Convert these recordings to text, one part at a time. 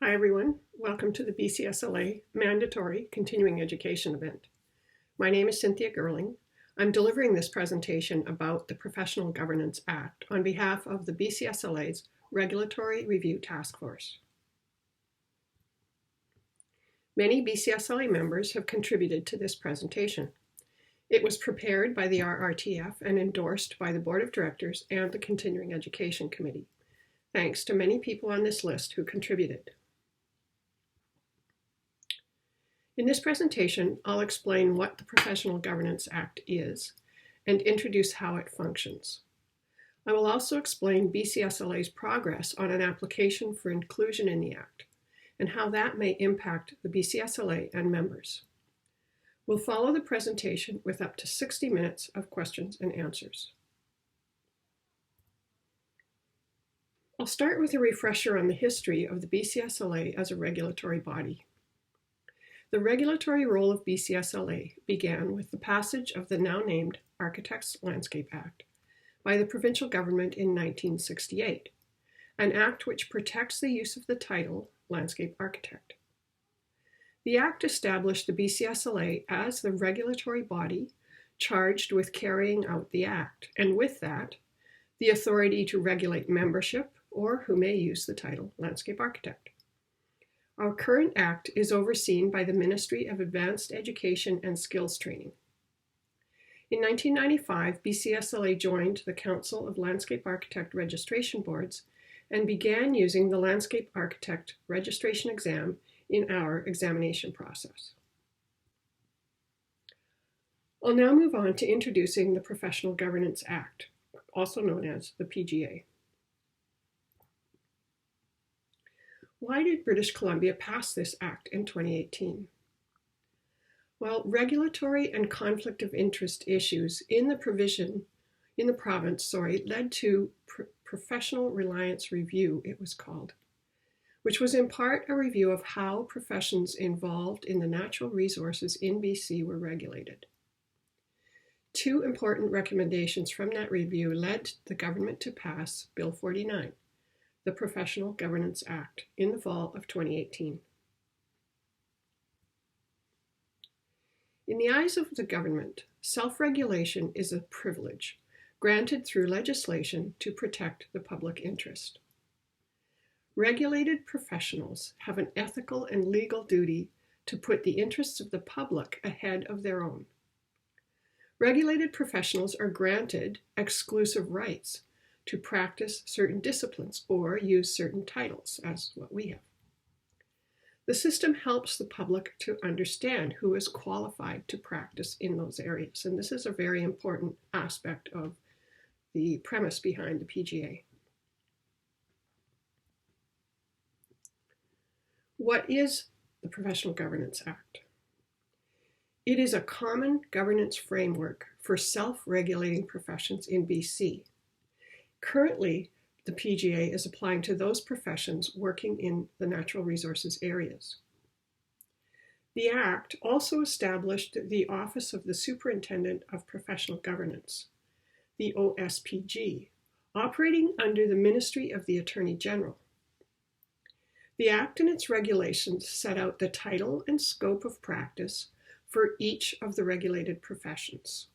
Hi everyone, welcome to the BCSLA Mandatory Continuing Education event. My name is Cynthia Gerling. I'm delivering this presentation about the Professional Governance Act on behalf of the BCSLA's Regulatory Review Task Force. Many BCSLA members have contributed to this presentation. It was prepared by the RRTF and endorsed by the Board of Directors and the Continuing Education Committee. Thanks to many people on this list who contributed. In this presentation, I'll explain what the Professional Governance Act is and introduce how it functions. I will also explain BCSLA's progress on an application for inclusion in the Act and how that may impact the BCSLA and members. We'll follow the presentation with up to 60 minutes of questions and answers. I'll start with a refresher on the history of the BCSLA as a regulatory body. The regulatory role of BCSLA began with the passage of the now named Architects Landscape Act by the provincial government in 1968, an act which protects the use of the title landscape architect. The act established the BCSLA as the regulatory body charged with carrying out the act, and with that, the authority to regulate membership or who may use the title landscape architect. Our current act is overseen by the Ministry of Advanced Education and Skills Training. In 1995, BCSLA joined the Council of Landscape Architect Registration Boards and began using the Landscape Architect Registration Exam in our examination process. I'll now move on to introducing the Professional Governance Act, also known as the PGA. Why did British Columbia pass this act in 2018? Well, regulatory and conflict of interest issues in the province led to Professional Reliance Review, it was called, which was in part a review of how professions involved in the natural resources in BC were regulated. Two important recommendations from that review led the government to pass Bill 49, the Professional Governance Act, in the fall of 2018. In the eyes of the government, self-regulation is a privilege granted through legislation to protect the public interest. Regulated professionals have an ethical and legal duty to put the interests of the public ahead of their own. Regulated professionals are granted exclusive rights to practice certain disciplines or use certain titles, as what we have. The system helps the public to understand who is qualified to practice in those areas, and this is a very important aspect of the premise behind the PGA. What is the Professional Governance Act? It is a common governance framework for self-regulating professions in BC. Currently, the PGA is applying to those professions working in the natural resources areas. The Act also established the Office of the Superintendent of Professional Governance, the OSPG, operating under the Ministry of the Attorney General. The Act and its regulations set out the title and scope of practice for each of the regulated professions.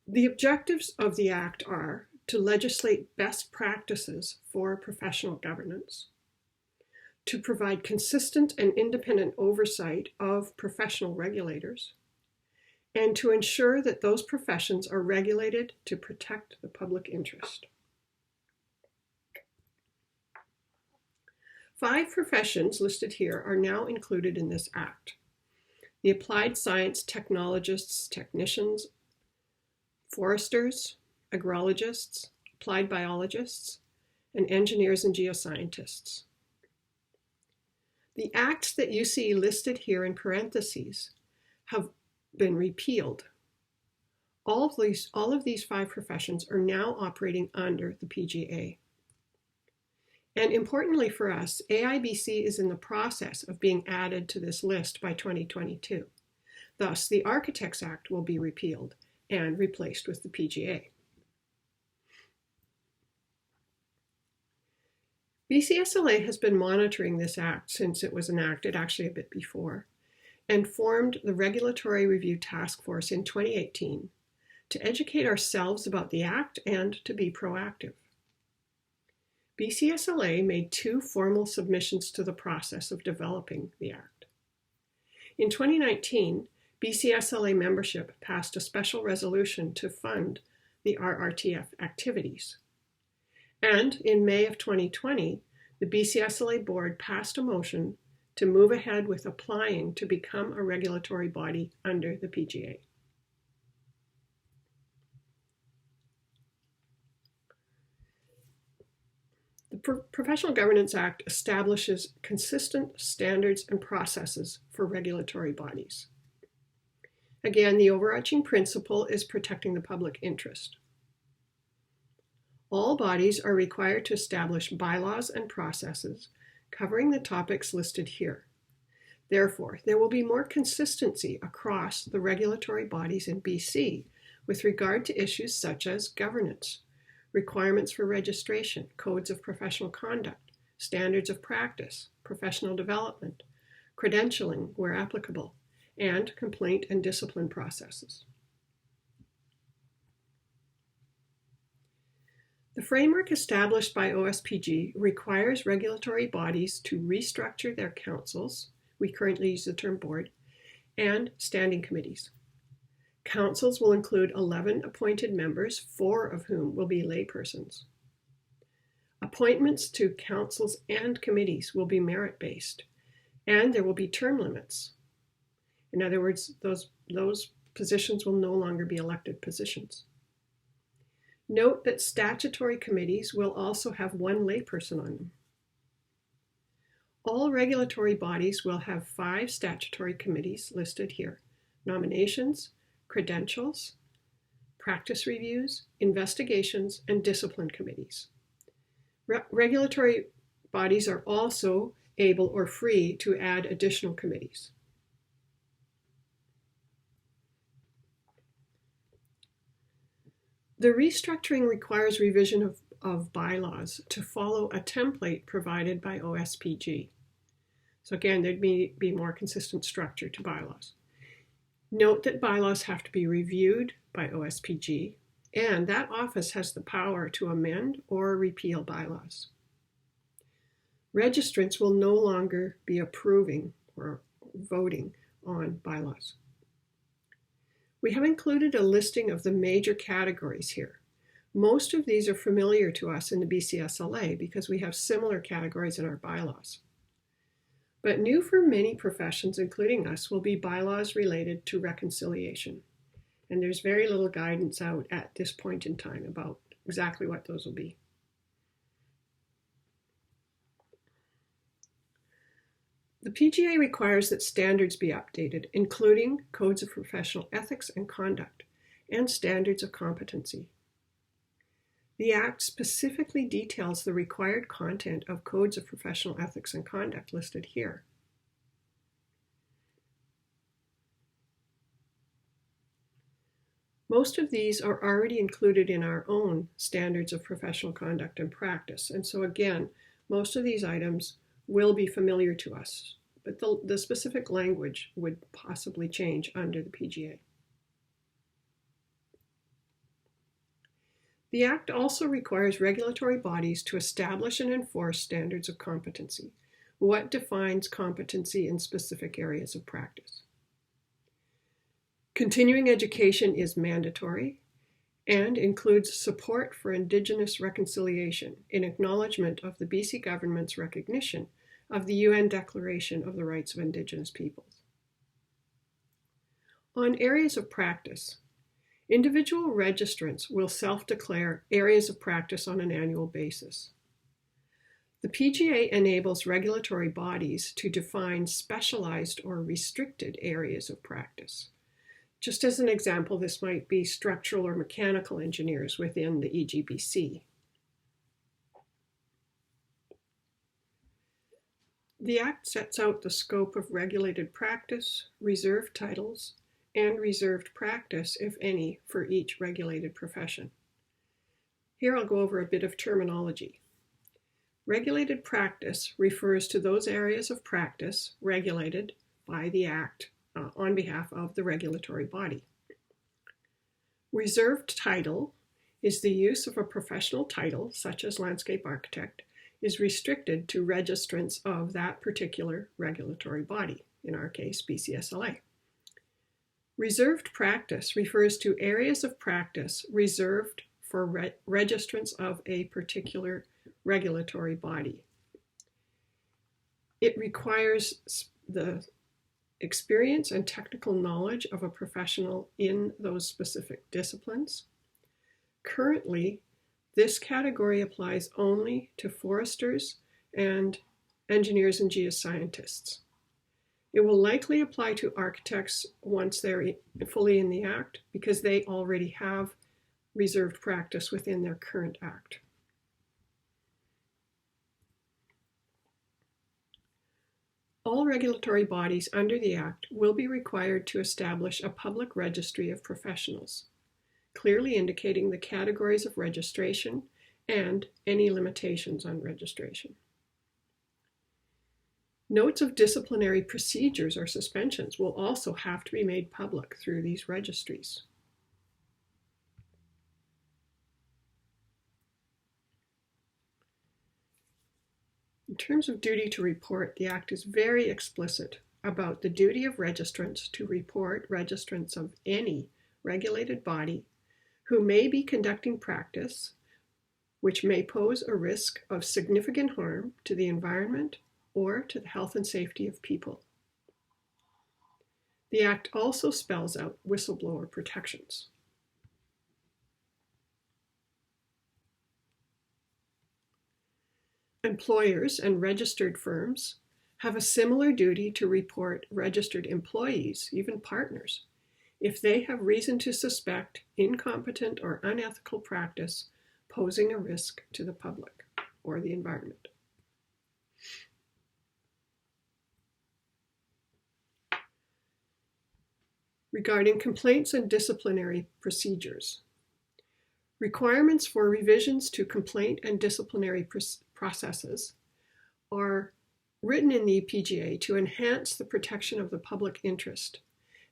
The objectives of the Act are to legislate best practices for professional governance, to provide consistent and independent oversight of professional regulators, and to ensure that those professions are regulated to protect the public interest. 5 professions listed here are now included in this Act: the applied science technologists, technicians, foresters, agrologists, applied biologists, and engineers and geoscientists. The acts that you see listed here in parentheses have been repealed. All of these 5 professions are now operating under the PGA. And importantly for us, AIBC is in the process of being added to this list by 2022. Thus, the Architects Act will be repealed and replaced with the PGA. BCSLA has been monitoring this act since it was enacted, actually a bit before, and formed the Regulatory Review Task Force in 2018 to educate ourselves about the act and to be proactive. BCSLA made 2 formal submissions to the process of developing the act. In 2019, BCSLA membership passed a special resolution to fund the RRTF activities. And in May of 2020, the BCSLA board passed a motion to move ahead with applying to become a regulatory body under the PGA. The Professional Governance Act establishes consistent standards and processes for regulatory bodies. Again, the overarching principle is protecting the public interest. All bodies are required to establish bylaws and processes covering the topics listed here. Therefore, there will be more consistency across the regulatory bodies in BC with regard to issues such as governance, requirements for registration, codes of professional conduct, standards of practice, professional development, credentialing where applicable, and complaint and discipline processes. The framework established by OSPG requires regulatory bodies to restructure their councils, we currently use the term board, and standing committees. Councils will include 11 appointed members, 4 of whom will be laypersons. Appointments to councils and committees will be merit-based, and there will be term limits. In other words, those positions will no longer be elected positions. Note that statutory committees will also have 1 layperson on them. All regulatory bodies will have 5 statutory committees listed here: nominations, credentials, practice reviews, investigations, and discipline committees. Regulatory bodies are also able or free to add additional committees. The restructuring requires revision of bylaws to follow a template provided by OSPG. So again, there'd be more consistent structure to bylaws. Note that bylaws have to be reviewed by OSPG, and that office has the power to amend or repeal bylaws. Registrants will no longer be approving or voting on bylaws. We have included a listing of the major categories here. Most of these are familiar to us in the BCSLA because we have similar categories in our bylaws. But new for many professions, including us, will be bylaws related to reconciliation. And there's very little guidance out at this point in time about exactly what those will be. The PGA requires that standards be updated, including codes of professional ethics and conduct, and standards of competency. The Act specifically details the required content of codes of professional ethics and conduct listed here. Most of these are already included in our own standards of professional conduct and practice, and so again, most of these items will be familiar to us, but the specific language would possibly change under the PGA. The Act also requires regulatory bodies to establish and enforce standards of competency. What defines competency in specific areas of practice? Continuing education is mandatory and includes support for Indigenous reconciliation in acknowledgement of the BC government's recognition of the UN Declaration of the Rights of Indigenous Peoples. On areas of practice, individual registrants will self-declare areas of practice on an annual basis. The PGA enables regulatory bodies to define specialized or restricted areas of practice. Just as an example, this might be structural or mechanical engineers within the EGBC. The Act sets out the scope of regulated practice, reserved titles, and reserved practice, if any, for each regulated profession. Here I'll go over a bit of terminology. Regulated practice refers to those areas of practice regulated by the Act on behalf of the regulatory body. Reserved title is the use of a professional title, such as landscape architect, is restricted to registrants of that particular regulatory body, in our case, BCSLA. Reserved practice refers to areas of practice reserved for registrants of a particular regulatory body. It requires the experience and technical knowledge of a professional in those specific disciplines. Currently, this category applies only to foresters and engineers and geoscientists. It will likely apply to architects once they're fully in the Act because they already have reserved practice within their current Act. All regulatory bodies under the Act will be required to establish a public registry of professionals, clearly indicating the categories of registration and any limitations on registration. Notes of disciplinary procedures or suspensions will also have to be made public through these registries. In terms of duty to report, the Act is very explicit about the duty of registrants to report registrants of any regulated body who may be conducting practice which may pose a risk of significant harm to the environment or to the health and safety of people. The Act also spells out whistleblower protections. Employers and registered firms have a similar duty to report registered employees, even partners, if they have reason to suspect incompetent or unethical practice posing a risk to the public or the environment. Regarding complaints and disciplinary procedures, requirements for revisions to complaint and disciplinary processes are written in the PGA to enhance the protection of the public interest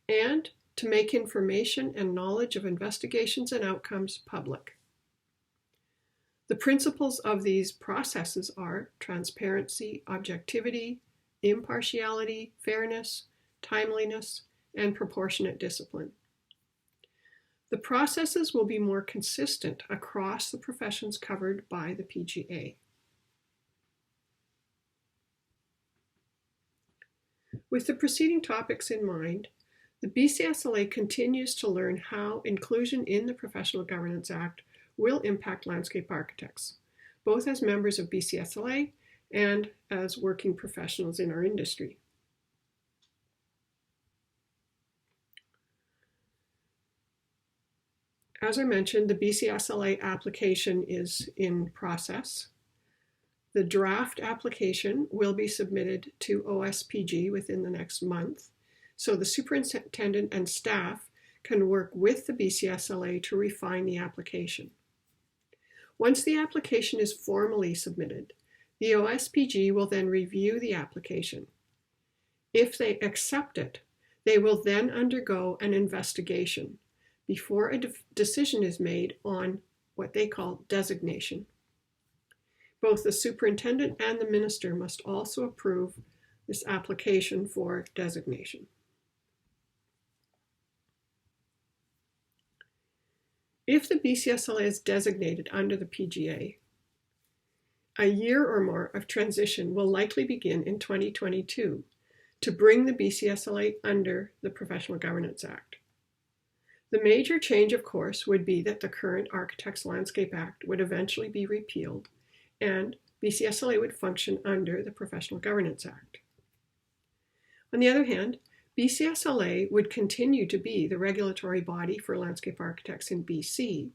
and to make information and knowledge of investigations and outcomes public. The principles of these processes are transparency, objectivity, impartiality, fairness, timeliness, and proportionate discipline. The processes will be more consistent across the professions covered by the PGA. With the preceding topics in mind, the BCSLA continues to learn how inclusion in the Professional Governance Act will impact landscape architects, both as members of BCSLA and as working professionals in our industry. As I mentioned, the BCSLA application is in process. The draft application will be submitted to OSPG within the next month, so the superintendent and staff can work with the BCSLA to refine the application. Once the application is formally submitted, the OSPG will then review the application. If they accept it, they will then undergo an investigation before a decision is made on what they call designation. Both the superintendent and the minister must also approve this application for designation. If the BCSLA is designated under the PGA, a year or more of transition will likely begin in 2022 to bring the BCSLA under the Professional Governance Act. The major change, of course, would be that the current Architects Landscape Act would eventually be repealed and BCSLA would function under the Professional Governance Act. On the other hand, BCSLA would continue to be the regulatory body for landscape architects in BC,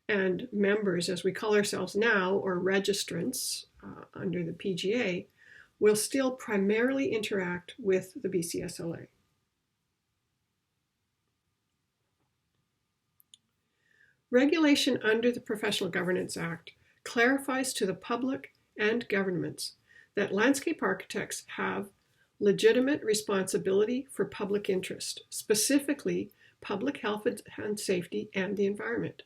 and members, as we call ourselves now, or registrants under the PGA, will still primarily interact with the BCSLA. Regulation under the Professional Governance Act clarifies to the public and governments that landscape architects have legitimate responsibility for public interest, specifically public health and safety and the environment.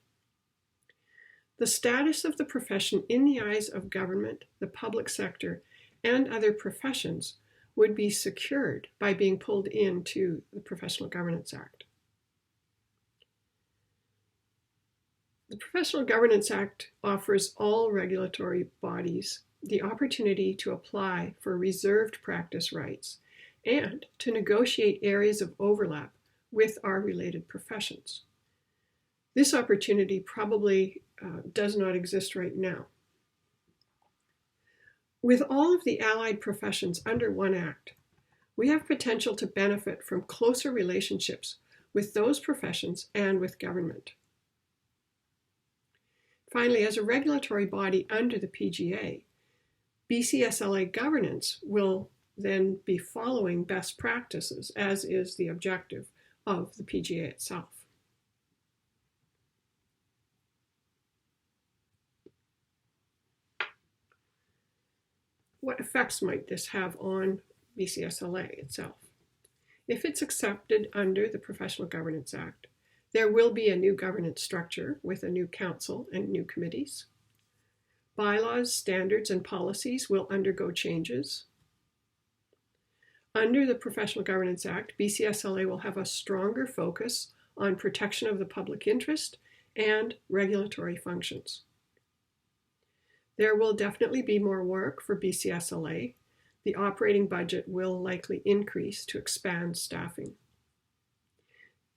The status of the profession in the eyes of government, the public sector, and other professions would be secured by being pulled into the Professional Governance Act. The Professional Governance Act offers all regulatory bodies the opportunity to apply for reserved practice rights and to negotiate areas of overlap with our related professions. This opportunity probably does not exist right now. With all of the allied professions under one act, we have potential to benefit from closer relationships with those professions and with government. Finally, as a regulatory body under the PGA, BCSLA governance will then be following best practices, as is the objective of the PGA itself. What effects might this have on BCSLA itself? If it's accepted under the Professional Governance Act, there will be a new governance structure with a new council and new committees. Bylaws, standards, and policies will undergo changes. Under the Professional Governance Act, BCSLA will have a stronger focus on protection of the public interest and regulatory functions. There will definitely be more work for BCSLA. The operating budget will likely increase to expand staffing.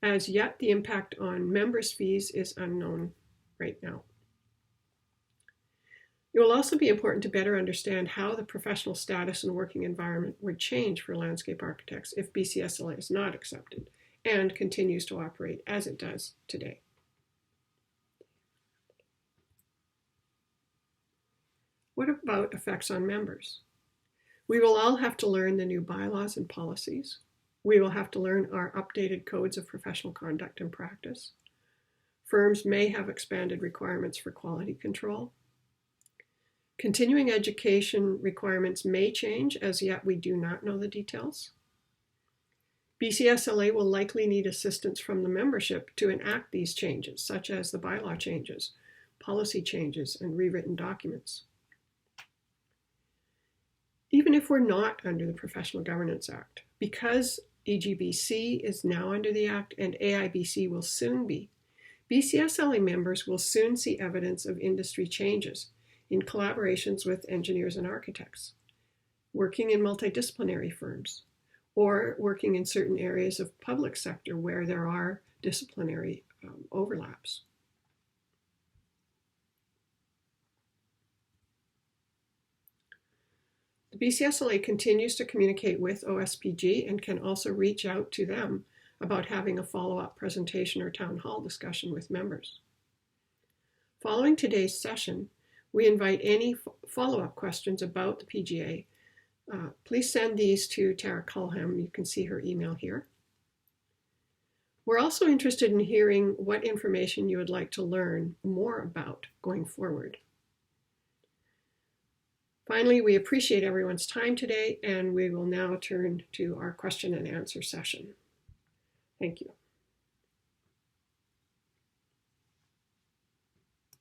As yet, the impact on members' fees is unknown right now. It will also be important to better understand how the professional status and working environment would change for landscape architects if BCSLA is not accepted and continues to operate as it does today. What about effects on members? We will all have to learn the new bylaws and policies. We will have to learn our updated codes of professional conduct and practice. Firms may have expanded requirements for quality control. Continuing education requirements may change, as yet we do not know the details. BCSLA will likely need assistance from the membership to enact these changes, such as the bylaw changes, policy changes, and rewritten documents. Even if we're not under the Professional Governance Act, because EGBC is now under the Act and AIBC will soon be, BCSLA members will soon see evidence of industry changes in collaborations with engineers and architects, working in multidisciplinary firms, or working in certain areas of public sector where there are disciplinary overlaps. The BCSLA continues to communicate with OSPG and can also reach out to them about having a follow-up presentation or town hall discussion with members. Following today's session, we invite any follow-up questions about the PGA. Please send these to Tara Culham. You can see her email here. We're also interested in hearing what information you would like to learn more about going forward. Finally, we appreciate everyone's time today, and we will now turn to our question and answer session. Thank you.